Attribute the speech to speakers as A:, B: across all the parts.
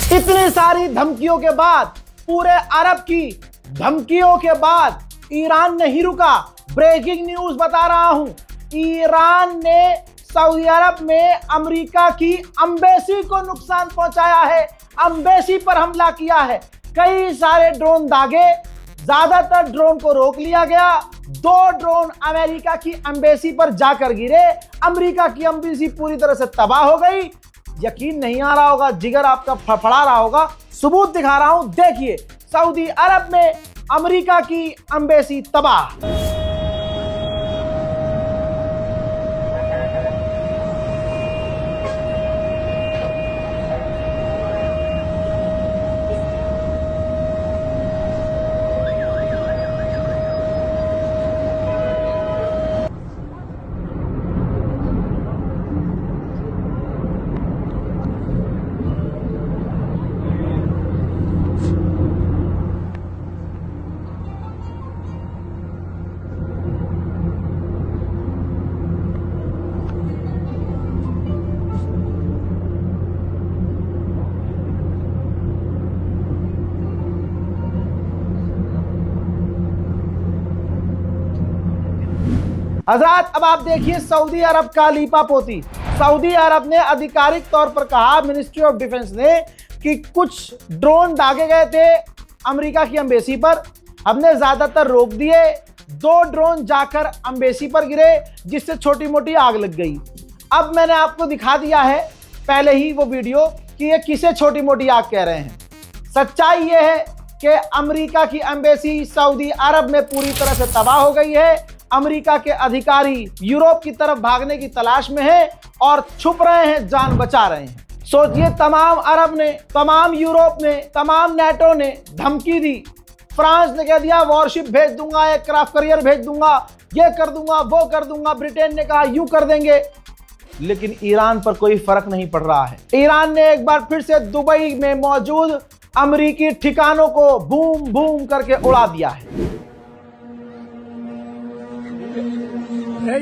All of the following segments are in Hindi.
A: इतनी सारी धमकियों के बाद, पूरे अरब की धमकियों के बाद ईरान नहीं रुका। ब्रेकिंग न्यूज बता रहा हूं, ईरान ने सऊदी अरब में अमेरिका की एम्बेसी को नुकसान पहुंचाया है, एम्बेसी पर हमला किया है। कई सारे ड्रोन दागे, ज्यादातर ड्रोन को रोक लिया गया। 2 ड्रोन अमेरिका की एम्बेसी पर जाकर गिरे। अमेरिका की एम्बेसी पूरी तरह से तबाह हो गई। यकीन नहीं आ रहा होगा, जिगर आपका फड़फड़ा रहा होगा। सबूत दिखा रहा हूं, देखिए। सऊदी अरब में अमेरिका की एम्बेसी तबाह। हजरात, अब आप देखिए सऊदी अरब का लीपापोती। सऊदी अरब ने आधिकारिक तौर पर कहा, मिनिस्ट्री ऑफ डिफेंस ने, कि कुछ ड्रोन दागे गए थे अमेरिका की एम्बेसी पर, हमने ज्यादातर रोक दिए। 2 ड्रोन जाकर एम्बेसी पर गिरे, जिससे छोटी मोटी आग लग गई। अब मैंने आपको दिखा दिया है पहले ही वो वीडियो कि ये किसे छोटी मोटी आग कह रहे हैं। सच्चाई ये है कि अमेरिका की एम्बेसी सऊदी अरब में पूरी तरह से तबाह हो गई है। अमेरिका के अधिकारी यूरोप की तरफ भागने की तलाश में हैं और छुप रहे हैं, जान बचा रहे हैं। सोचिए, तमाम अरब ने, तमाम यूरोप ने, तमाम नेटो ने धमकी दी। फ्रांस ने कह दिया वॉरशिप भेज दूंगा, एक क्राफ्ट करियर भेज दूंगा, ये कर दूंगा, वो कर दूंगा। ब्रिटेन ने कहा यूं कर देंगे। लेकिन ईरान पर कोई फर्क नहीं पड़ रहा है। ईरान ने एक बार फिर से दुबई में मौजूद अमेरिकी ठिकानों को बूम बूम करके उड़ा दिया है।
B: ये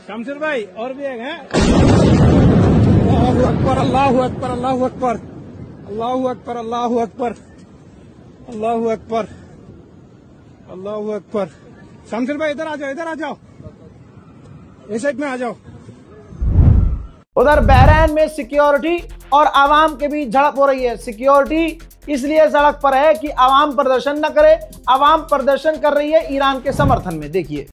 B: शमशेर भाई, और भी एक है। अल्लाहु अकबर, अल्लाहु अकबर, अल्लाहु अकबर, अल्लाहु अकबर, अल्लाहु अकबर, अल्लाहु अकबर, अल्लाहु अकबर। शमशेर भाई इधर आ जाओ, इधर आ जाओ, इस साइड में आ जाओ।
A: उधर बहरैन में सिक्योरिटी और आवाम के बीच झड़प हो रही है। सिक्योरिटी इसलिए सड़क पर है कि आवाम प्रदर्शन न करे। आवाम प्रदर्शन कर रही है ईरान के समर्थन में। देखिए,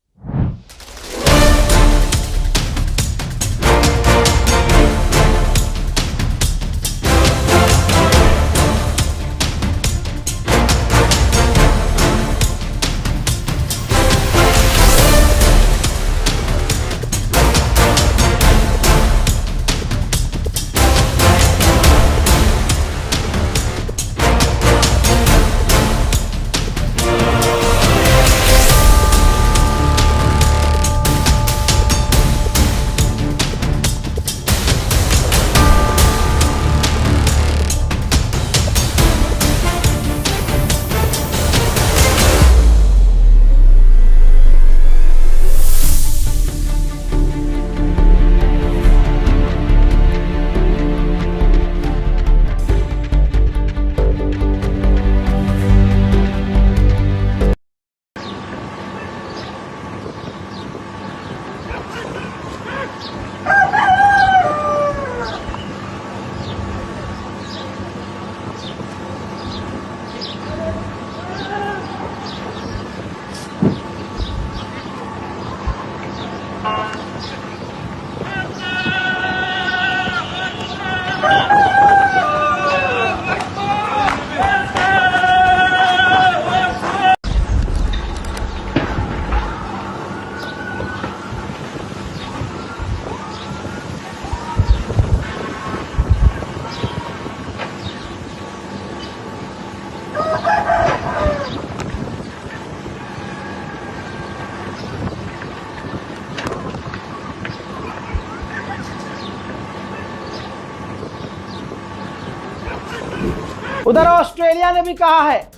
A: उधर ऑस्ट्रेलिया ने भी कहा है,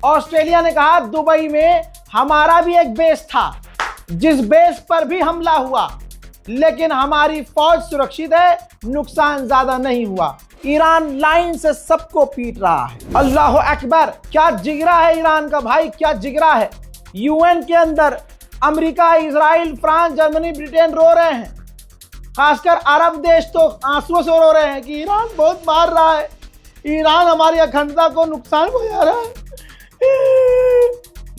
A: ऑस्ट्रेलिया ने कहा दुबई में हमारा भी एक बेस था, जिस बेस पर भी हमला हुआ लेकिन हमारी फौज सुरक्षित है, नुकसान ज्यादा नहीं हुआ। ईरान लाइन से सबको पीट रहा है। अल्लाह अकबर, क्या जिगरा है ईरान का भाई, क्या जिगरा है। यूएन के अंदर America, Israel, France, Germany, Britain रो रहे हैं। खासकर अरब देश तो आंसुओं से रो रहे हैं कि ईरान बहुत मार रहा है, ईरान हमारी अखंडता को नुकसान पहुंचा रहा है।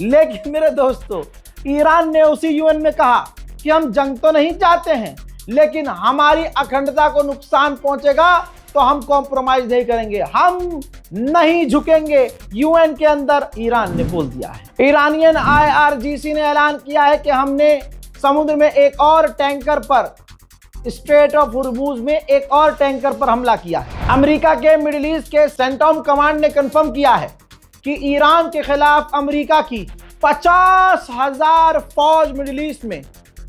A: लेकिन मेरे दोस्तों, ईरान ने उसी यूएन में कहा कि हम जंग तो नहीं चाहते हैं, लेकिन हमारी अखंडता को नुकसान पहुंचेगा तो हम कॉम्प्रोमाइज नहीं करेंगे, हम नहीं झुकेंगे। यूएन के अंदर ईरान ने बोल दिया है। ईरानियन IRGC ने ऐलान किया है कि हमने समुद्र में एक और टैंकर पर, स्ट्रेट ऑफ हुर्मुज में एक और टैंकर पर हमला किया है। अमेरिका के मिडिल ईस्ट के सेंटॉम कमांड ने कंफर्म किया है कि ईरान के खिलाफ अमेरिका की 50,000 फौज मिडिल ईस्ट में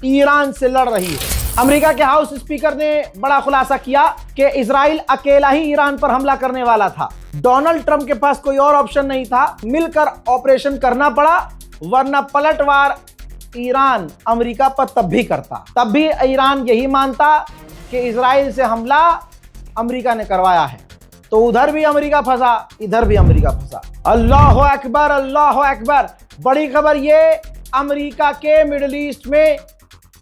A: ईरान से लड़ रही है। अमेरिका के हाउस स्पीकर ने बड़ा खुलासा किया कि इजराइल अकेला ही ईरान पर हमला करने वाला था। डोनाल्ड ट्रंप के पास कोई और ऑप्शन नहीं था, मिलकर ऑपरेशन करना पड़ा, वरना पलटवार ईरान अमेरिका पर तब भी करता। तब भी ईरान यही मानता कि इजराइल से हमला अमेरिका ने करवाया है। तो उधर भी अमेरिका फंसा, इधर भी अमेरिका फंसा। अल्लाह अकबर, अल्लाह अकबर। बड़ी खबर ये, अमेरिका के मिडिल ईस्ट में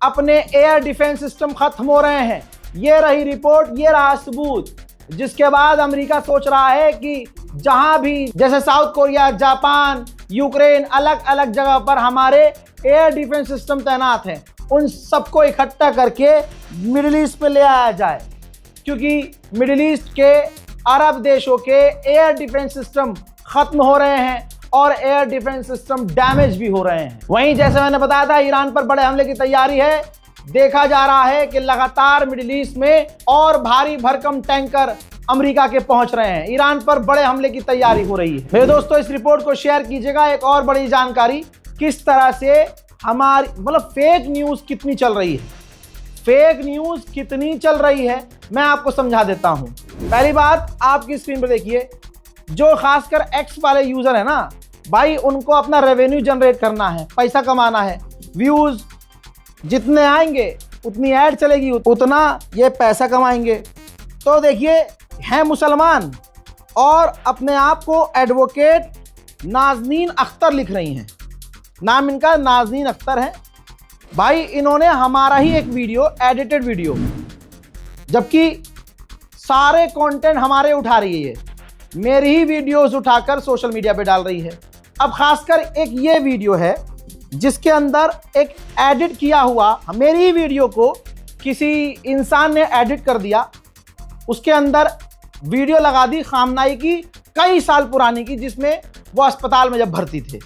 A: अपने एयर डिफेंस सिस्टम खत्म हो रहे हैं। ये रही रिपोर्ट, ये रहा सबूत, जिसके बाद अमेरिका सोच रहा है कि जहां भी, जैसे साउथ कोरिया, जापान, यूक्रेन, अलग अलग जगह पर हमारे एयर डिफेंस सिस्टम तैनात हैं, उन सबको इकट्ठा करके मिडिल ईस्ट पे ले आया जाए, क्योंकि मिडिल ईस्ट के अरब देशों के एयर डिफेंस सिस्टम खत्म हो रहे हैं और एयर डिफेंस सिस्टम डैमेज भी हो रहे हैं। वहीं जैसे मैंने बताया था, ईरान पर बड़े हमले की तैयारी है। देखा जा रहा है कि लगातार मिडिल ईस्ट में और भारी भरकम टैंकर अमेरिका के पहुंच रहे हैं। ईरान पर बड़े हमले की तैयारी हो रही है। मेरे दोस्तों, इस रिपोर्ट को शेयर कीजिएगा। एक और बड़ी जानकारी, किस तरह से हमारी फेक न्यूज कितनी चल रही है, फेक न्यूज कितनी चल रही है, मैं आपको समझा देता हूं। पहली बात, आपकी स्क्रीन पर देखिए, जो खासकर एक्स वाले यूजर है ना भाई, उनको अपना रेवेन्यू जनरेट करना है, पैसा कमाना है। व्यूज जितने आएंगे उतनी ऐड चलेगी, उतना ये पैसा कमाएंगे। तो देखिए, हैं मुसलमान और अपने आप को एडवोकेट नाजनीन अख्तर लिख रही हैं। नाम इनका नाजनीन अख्तर है। भाई, इन्होंने हमारा ही एक वीडियो, एडिटेड वीडियो, जबकि सारे कंटेंट हमारे उठा रही है, मेरी ही वीडियोस उठाकर सोशल मीडिया पे डाल रही है। अब खासकर एक ये वीडियो है जिसके अंदर एक एडिट किया हुआ, मेरी ही वीडियो को किसी इंसान ने एडिट कर दिया, उसके अंदर वीडियो लगा दी खामनाई की, कई साल पुरानी की, जिसमें वो अस्पताल में जब भर्ती थे।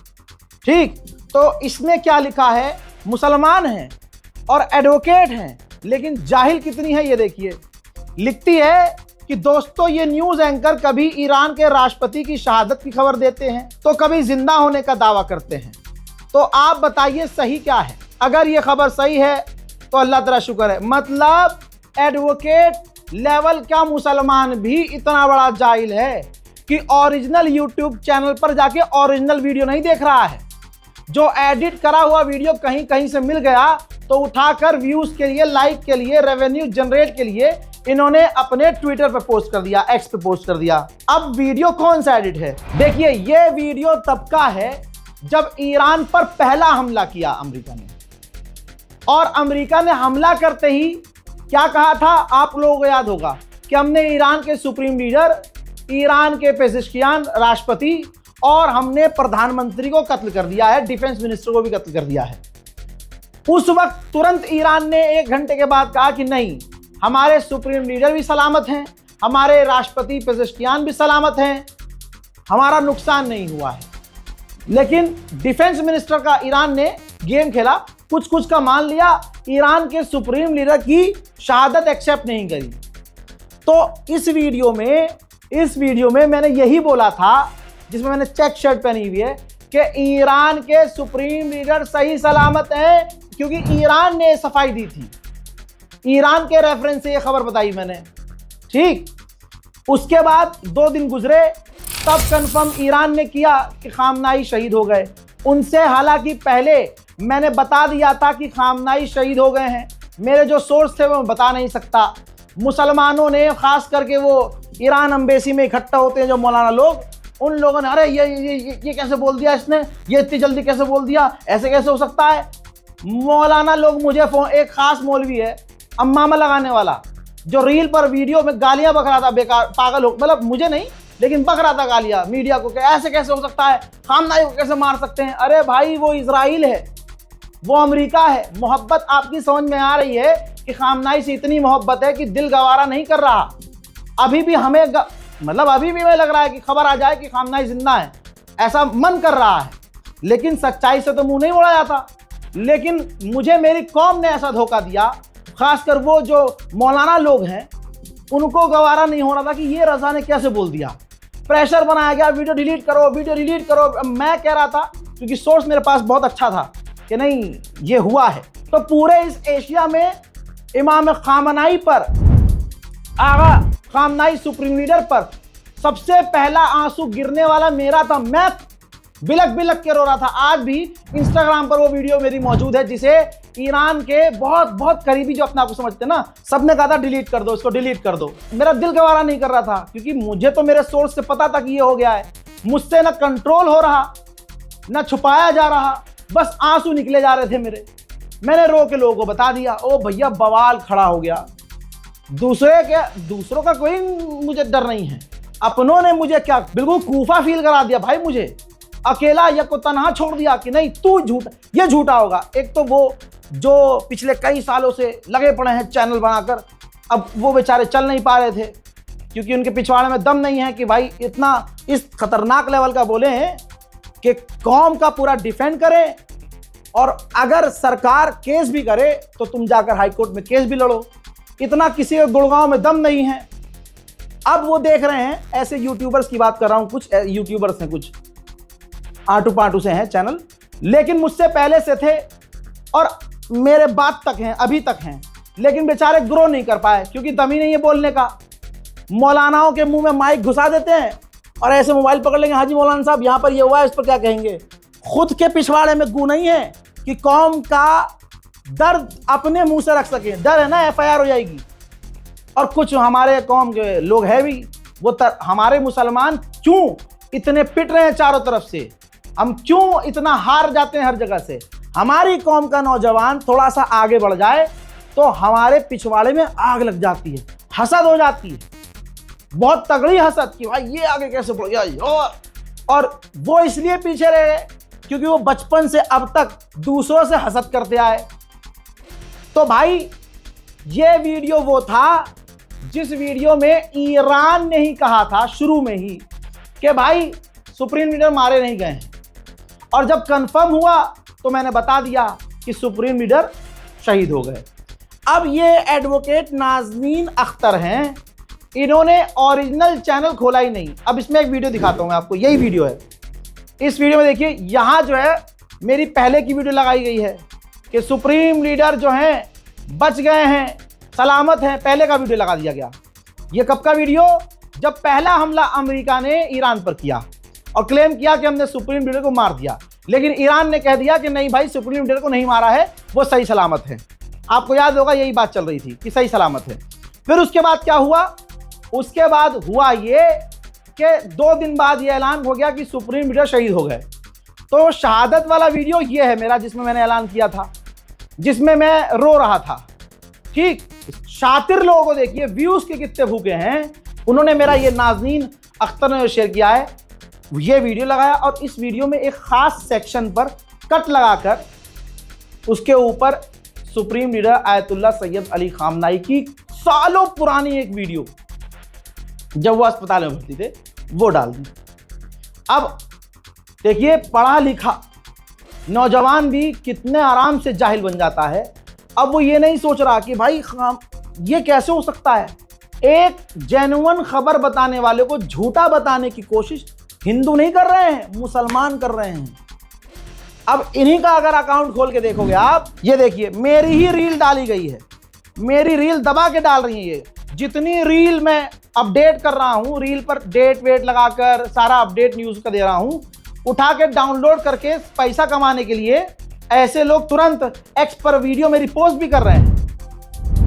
A: ठीक, तो इसमें क्या लिखा है, मुसलमान हैं और एडवोकेट हैं, लेकिन जाहिल कितनी है ये देखिए। लिखती है कि दोस्तों, ये न्यूज एंकर कभी ईरान के राष्ट्रपति की शहादत की खबर देते हैं तो कभी जिंदा होने का दावा करते हैं। तो आप बताइए सही क्या है? अगर ये खबर सही है तो अल्लाह तेरा शुक्र है। मतलब एडवोकेट लेवल का मुसलमान भी इतना बड़ा जाहिल है कि ओरिजिनल यूट्यूब चैनल पर जाके ओरिजिनल वीडियो नहीं देख रहा है। जो एडिट करा हुआ वीडियो कहीं कहीं से मिल गया तो उठाकर व्यूज के लिए, लाइक के लिए, रेवेन्यू जनरेट के लिए इन्होंने अपने ट्विटर पे पोस्ट कर दिया, एक्स पे पोस्ट कर दिया। अब वीडियो कौन सा एडिट है? देखिए, ये वीडियो तब का है जब ईरान पर पहला हमला किया अमेरिका ने, और अमेरिका ने हमला करते ही क्या कहा था, आप लोगों को याद होगा कि हमने ईरान के सुप्रीम लीडर, ईरान के पेजिशकियान राष्ट्रपति और हमने प्रधानमंत्री को कत्ल कर दिया है, डिफेंस मिनिस्टर को भी कत्ल कर दिया है। उस वक्त तुरंत ईरान ने 1 घंटे के बाद कहा कि नहीं, हमारे सुप्रीम लीडर भी सलामत हैं, हमारे राष्ट्रपति पेजिशकियान भी सलामत हैं, हमारा नुकसान नहीं हुआ है। लेकिन डिफेंस मिनिस्टर का ईरान ने गेम खेला, कुछ कुछ का मान लिया, ईरान के सुप्रीम लीडर की शहादत एक्सेप्ट नहीं करी। तो इस वीडियो में मैंने यही बोला था, जिसमें मैंने चेक शर्ट पहनी हुई है, कि ईरान के सुप्रीम लीडर सही सलामत है, क्योंकि ईरान ने सफाई दी थी। ईरान के रेफरेंस से ये खबर बताई मैंने। ठीक, उसके बाद 2 दिन गुजरे, तब कंफर्म ईरान ने किया कि खामनाई शहीद हो गए। उनसे हालांकि पहले मैंने बता दिया था कि खामनाई शहीद हो गए हैं, मेरे जो सोर्स थे वो मैं बता नहीं सकता। मुसलमानों ने, खास करके वो ईरान एम्बेसी में इकट्ठा होते हैं जो मौलाना लोग, उन लोगों ने अरे ये कैसे बोल दिया इसने, ये इतनी जल्दी कैसे बोल दिया, ऐसे कैसे हो सकता है। मौलाना लोग मुझे फोन, एक खास मौलवी है अम्मामा लगाने वाला, जो रील पर वीडियो में गालियां बक रहा था, बेकार पागल हो, मतलब मुझे नहीं लेकिन बक रहा था गालियां मीडिया को, कि ऐसे कैसे हो सकता है, खामनाई को कैसे मार सकते हैं। अरे भाई वो इजराइल है, वो अमेरिका है। मोहब्बत आपकी समझ में आ रही है कि खामनाई से इतनी मोहब्बत है कि दिल गवारा नहीं कर रहा। अभी भी हमें मतलब अभी भी हमें लग रहा है कि खबर आ जाए कि खामनाई जिंदा है, ऐसा मन कर रहा है, लेकिन सच्चाई से तो मुंह नहीं मोड़ा जाता। लेकिन मुझे मेरी कौम ने ऐसा धोखा दिया, खासकर वो जो मौलाना लोग हैं, उनको गवारा नहीं हो रहा था कि ये रजा ने कैसे बोल दिया। प्रेशर बनाया गया, वीडियो डिलीट करो, वीडियो डिलीट करो। मैं कह रहा था, क्योंकि सोर्स मेरे पास बहुत अच्छा था कि नहीं ये हुआ है, तो पूरे इस एशिया में इमाम खामनाई पर, आगा खामनाई सुप्रीम लीडर पर सबसे पहला आंसू गिरने वाला मेरा था। मैं बिलक बिलक के रो रहा था। आज भी इंस्टाग्राम पर वो वीडियो मेरी मौजूद है, जिसे ईरान के बहुत बहुत करीबी जो अपने आप को समझते हैं ना, सबने कहा था डिलीट कर दो इसको, डिलीट कर दो। मेरा दिल गवारा नहीं कर रहा था, क्योंकि मुझे तो मेरे सोर्स से पता था कि ये हो गया है। मुझसे ना कंट्रोल हो रहा, ना छुपाया जा रहा, बस आंसू निकले जा रहे थे मेरे। मैंने रो के लोगों को बता दिया। ओ भैया बवाल खड़ा हो गया। दूसरों का कोई मुझे डर नहीं है, अपनों ने मुझे क्या बिल्कुल कूफा फील करा दिया भाई। मुझे अकेला या को तनहा छोड़ दिया कि नहीं तू झूठा, ये झूठा होगा। एक तो वो जो पिछले कई सालों से लगे पड़े हैं चैनल बनाकर, अब वो बेचारे चल नहीं पा रहे थे क्योंकि उनके पिछवाड़े में दम नहीं है कि भाई इतना इस खतरनाक लेवल का बोले हैं कि कौम का पूरा डिफेंड करें, और अगर सरकार केस भी करे तो तुम जाकर हाईकोर्ट में केस भी लड़ो। इतना किसी के गुड़गांव में दम नहीं है। अब वो देख रहे हैं, ऐसे यूट्यूबर्स की बात कर रहा हूं, कुछ यूट्यूबर्स हैं, कुछ आटू पाटू से हैं चैनल, लेकिन मुझसे पहले से थे और मेरे बाद तक हैं, अभी तक हैं, लेकिन बेचारे ग्रो नहीं कर पाए क्योंकि दम ही नहीं है बोलने का। मौलानाओं के मुंह में माइक घुसा देते हैं और ऐसे मोबाइल पकड़ लेंगे, हाजी मौलाना साहब यहाँ पर ये हुआ है, इस पर क्या कहेंगे। खुद के पिछवाड़े में गू नहीं है कि कौम का दर्द अपने मुंह से रख सके। डर है ना FIR हो जाएगी। और कुछ हमारे कौम के लोग हैं भी, वो हमारे मुसलमान क्यों इतने पिट रहे हैं चारों तरफ से, हम क्यों इतना हार जाते हैं हर जगह से। हमारी कौम का नौजवान थोड़ा सा आगे बढ़ जाए तो हमारे पिछवाड़े में आग लग जाती है, हसद हो जाती है, बहुत तगड़ी हसद की भाई ये आगे कैसे बढ़ गया। और वो इसलिए पीछे रहे क्योंकि वो बचपन से अब तक दूसरों से हसद करते आए। तो भाई ये वीडियो वो था जिस वीडियो में ईरान ने ही कहा था शुरू में ही कि भाई सुप्रीम लीडर मारे नहीं गए हैं, और जब कंफर्म हुआ तो मैंने बता दिया कि सुप्रीम लीडर शहीद हो गए। अब ये एडवोकेट नाज़नीन अख्तर हैं, इन्होंने ओरिजिनल चैनल खोला ही नहीं। अब इसमें एक वीडियो दिखाता हूं मैं आपको, यही वीडियो है। इस वीडियो में देखिए, यहां जो है मेरी पहले की वीडियो लगाई गई है कि सुप्रीम लीडर जो हैं बच गए हैं, सलामत हैं, पहले का वीडियो लगा दिया गया। ये कब का वीडियो? जब पहला हमला अमेरिका ने ईरान पर किया और क्लेम किया कि हमने सुप्रीम लीडर को मार दिया, लेकिन ईरान ने कह दिया कि नहीं भाई सुप्रीम लीडर को नहीं मारा है, वो सही सलामत है। आपको याद होगा यही बात चल रही थी कि सही सलामत है। फिर उसके बाद क्या हुआ? उसके बाद हुआ ये कि 2 दिन बाद ये ऐलान हो गया कि सुप्रीम लीडर शहीद हो गए। तो शहादत वाला वीडियो ये है मेरा, जिसमें मैंने ऐलान किया था, जिसमें मैं रो रहा था। ठीक, शातिर लोगों को देखिए व्यूज के कितने भूखे हैं। उन्होंने मेरा ये नाज़नीन अख्तर ने शेयर किया है, ये वीडियो लगाया और इस वीडियो में एक खास सेक्शन पर कट लगाकर उसके ऊपर supreme leader Ayatollah Syed Ali खामनाई की सालों पुरानी एक वीडियो जब वो अस्पताल में भर्ती थे वो डाल दी। अब देखिए पढ़ा लिखा नौजवान भी कितने आराम से जाहिल बन जाता है। अब वो ये नहीं सोच रहा कि भाई ये कैसे हो सकता है। एक जेन्युइन खबर बताने वाले को झूठा बताने की कोशिश हिंदू नहीं कर रहे हैं, मुसलमान कर रहे हैं। अब इन्हीं का अगर अकाउंट खोल के देखोगे आप, ये देखिए मेरी ही रील डाली गई है, मेरी रील दबा के डाल रही है। ये जितनी रील मैं अपडेट कर रहा हूं, रील पर डेट वेट लगाकर सारा अपडेट न्यूज का दे रहा हूं, उठा के डाउनलोड करके पैसा कमाने के लिए ऐसे लोग तुरंत एक्स पर वीडियो मेरी पोस्ट भी कर रहे हैं।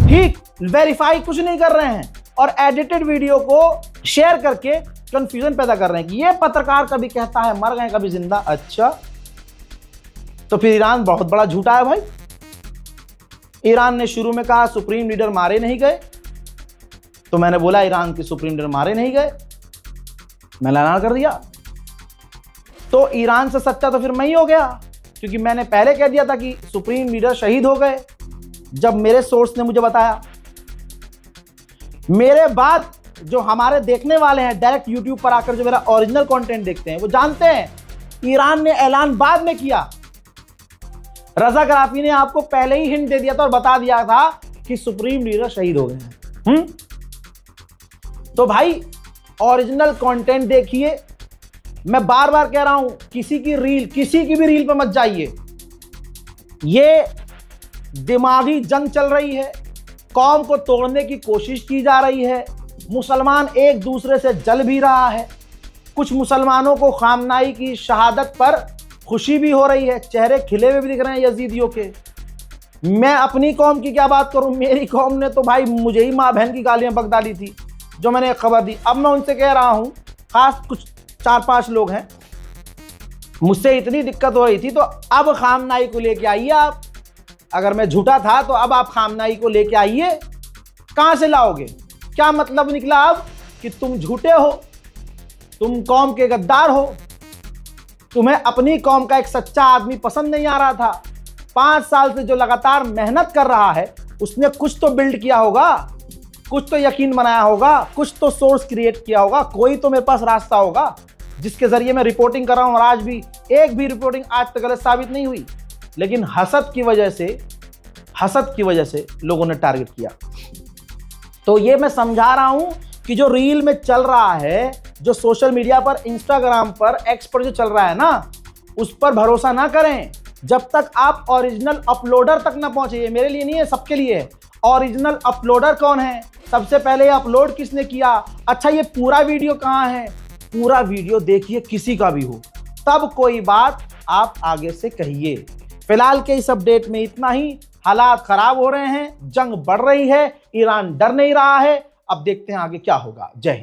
A: ठीक, वेरीफाई कुछ नहीं कर रहे हैं और एडिटेड वीडियो को शेयर करके कंफ्यूजन पैदा कर रहे हैं कि ये पत्रकार कभी कहता है मर गए कभी जिंदा। अच्छा, तो फिर ईरान बहुत बड़ा झूठा है भाई। ईरान ने शुरू में कहा सुप्रीम लीडर मारे नहीं गए, तो मैंने बोला ईरान के सुप्रीम लीडर मारे नहीं गए, मैंने ऐलान कर दिया। तो ईरान से सच्चा तो फिर मैं ही हो गया, क्योंकि मैंने पहले कह दिया था कि सुप्रीम लीडर शहीद हो गए, जब मेरे सोर्स ने मुझे बताया। मेरे बाद जो हमारे देखने वाले हैं डायरेक्ट यूट्यूब पर आकर जो मेरा ओरिजिनल कंटेंट देखते हैं, वो जानते हैं ईरान ने ऐलान बाद में किया। रजा गराफी ने आपको पहले ही हिंट दे दिया था और बता दिया था कि सुप्रीम लीडर शहीद हो गए हैं। तो भाई ओरिजिनल कंटेंट देखिए। मैं बार बार कह रहा हूं, किसी की भी रील पर मत जाइए। ये दिमागी जंग चल रही है, कौम को तोड़ने की कोशिश की जा रही है, मुसलमान एक दूसरे से जल भी रहा है। कुछ मुसलमानों को खामनाई की शहादत पर खुशी भी हो रही है, चेहरे खिले हुए भी दिख रहे हैं यजीदियों के। मैं अपनी कौम की क्या बात करूं, मेरी कौम ने तो भाई मुझे ही माँ बहन की गालियां बक डाली थी जो मैंने एक खबर दी। अब मैं उनसे कह रहा हूं, खास कुछ 4-5 लोग हैं, मुझसे इतनी दिक्कत हो रही थी तो अब खामनाई को लेके आइए आप। अगर मैं झूठा था तो अब आप खामनाई को लेके आइए। कहां से लाओगे? क्या मतलब निकला अब कि तुम झूठे हो, तुम कौम के गद्दार हो, तुम्हें अपनी कौम का एक सच्चा आदमी पसंद नहीं आ रहा था। 5 साल से जो लगातार मेहनत कर रहा है उसने कुछ तो बिल्ड किया होगा, कुछ तो यकीन बनाया होगा, कुछ तो सोर्स क्रिएट किया होगा, कोई तो मेरे पास रास्ता होगा जिसके जरिए मैं रिपोर्टिंग कर रहा हूं। और आज भी एक भी रिपोर्टिंग आज तक गलत साबित नहीं हुई, लेकिन हसद की वजह से लोगों ने टारगेट किया। तो ये मैं समझा रहा हूं कि जो रील में चल रहा है, जो सोशल मीडिया पर, इंस्टाग्राम पर, एक्स पर जो चल रहा है ना, उस पर भरोसा ना करें जब तक आप ओरिजिनल अपलोडर तक ना पहुंचे। मेरे लिए नहीं है, सबके लिए है। ओरिजिनल अपलोडर कौन है, सबसे पहले अपलोड किसने किया, अच्छा ये पूरा वीडियो कहां है, पूरा वीडियो देखिए किसी का भी हो, तब कोई बात आप आगे से कहिए। फिलहाल के इस अपडेट में इतना ही। हालात खराब हो रहे हैं, जंग बढ़ रही है, ईरान डर नहीं रहा है। अब देखते हैं आगे क्या होगा। जय हिंद।